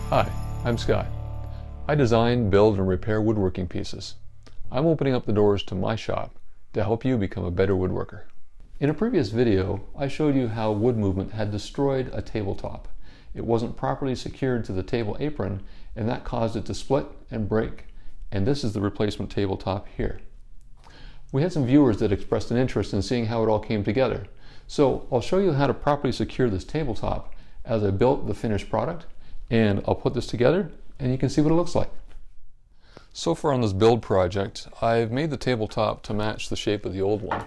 Hi, I'm Scott. I design, build, and repair woodworking pieces. I'm opening up the doors to my shop to help you become a better woodworker. In a previous video, I showed you how wood movement had destroyed a tabletop. It wasn't properly secured to the table apron, and that caused it to split and break. And this is the replacement tabletop here. We had some viewers that expressed an interest in seeing how it all came together. So I'll show you how to properly secure this tabletop as I built the finished product, and I'll put this together and you can see what it looks like. So far on this build project, I've made the tabletop to match the shape of the old one.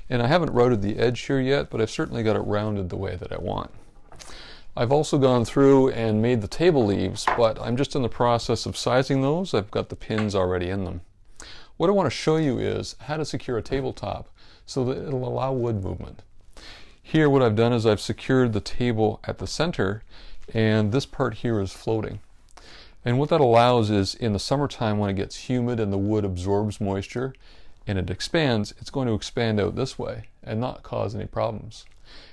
And I haven't routed the edge here yet, but I've certainly got it rounded the way that I want. I've also gone through and made the table leaves, but I'm just in the process of sizing those. I've got the pins already in them. What I want to show you is how to secure a tabletop so that it'll allow wood movement. Here what I've done is I've secured the table at the center, and this part here is floating. And what that allows is in the summertime when it gets humid and the wood absorbs moisture and it expands, it's going to expand out this way and not cause any problems.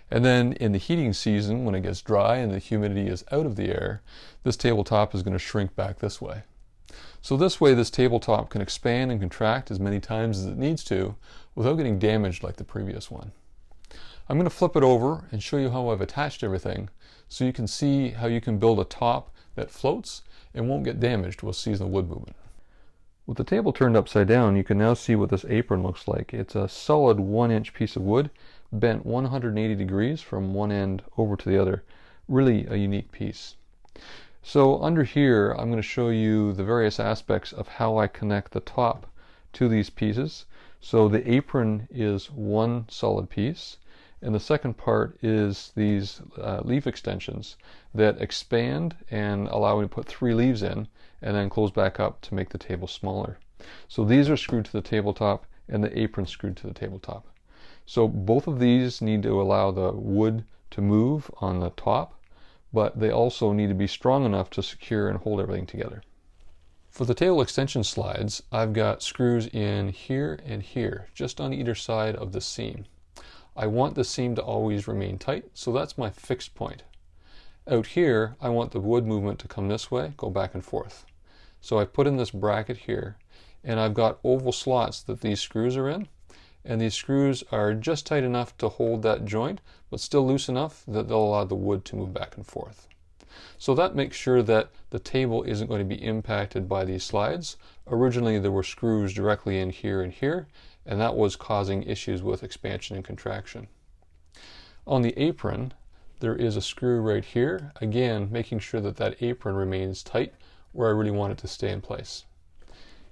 And then in the heating season, when it gets dry and the humidity is out of the air, this tabletop is going to shrink back this way. So this way this tabletop can expand and contract as many times as it needs to without getting damaged like the previous one. I'm going to flip it over and show you how I've attached everything so you can see how you can build a top that floats and won't get damaged with seasonal wood movement. With the table turned upside down, you can now see what this apron looks like. It's a solid 1-inch piece of wood, bent 180 degrees from one end over to the other. Really a unique piece. So under here, I'm going to show you the various aspects of how I connect the top to these pieces. So the apron is one solid piece, and the second part is these leaf extensions that expand and allow me to put 3 leaves in and then close back up to make the table smaller. So these are screwed to the tabletop and the apron screwed to the tabletop. So both of these need to allow the wood to move on the top, but they also need to be strong enough to secure and hold everything together. For the table extension slides, I've got screws in here and here, just on either side of the seam. I want the seam to always remain tight, so that's my fixed point. Out here, I want the wood movement to come this way, go back and forth. So I put in this bracket here, and I've got oval slots that these screws are in, and these screws are just tight enough to hold that joint, but still loose enough that they'll allow the wood to move back and forth. So that makes sure that the table isn't going to be impacted by these slides. Originally there were screws directly in here and here, and that was causing issues with expansion and contraction. On the apron, there is a screw right here, again making sure that that apron remains tight where I really want it to stay in place.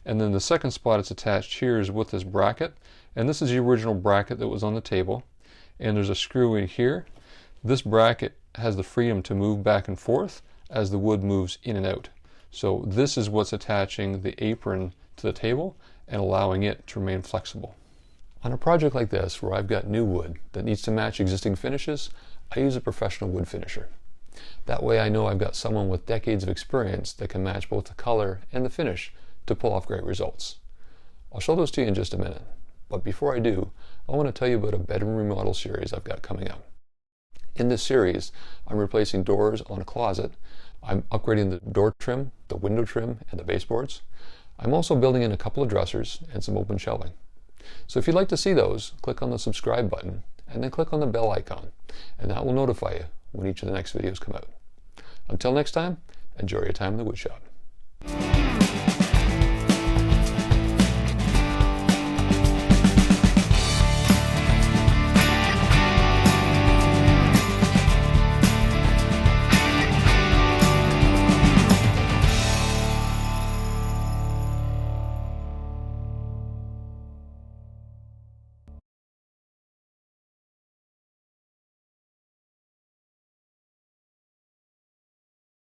And then the second spot it's attached here is with this bracket, and this is the original bracket that was on the table, and there's a screw in here. This bracket has the freedom to move back and forth as the wood moves in and out. So this is what's attaching the apron to the table and allowing it to remain flexible. On a project like this where I've got new wood that needs to match existing finishes, I use a professional wood finisher. That way I know I've got someone with decades of experience that can match both the color and the finish to pull off great results. I'll show those to you in just a minute, but before I do, I want to tell you about a bedroom remodel series I've got coming up. In this series, I'm replacing doors on a closet. I'm upgrading the door trim, the window trim, and the baseboards. I'm also building in a couple of dressers and some open shelving. So if you'd like to see those, click on the subscribe button and then click on the bell icon, and that will notify you when each of the next videos come out. Until next time, enjoy your time in the wood shop.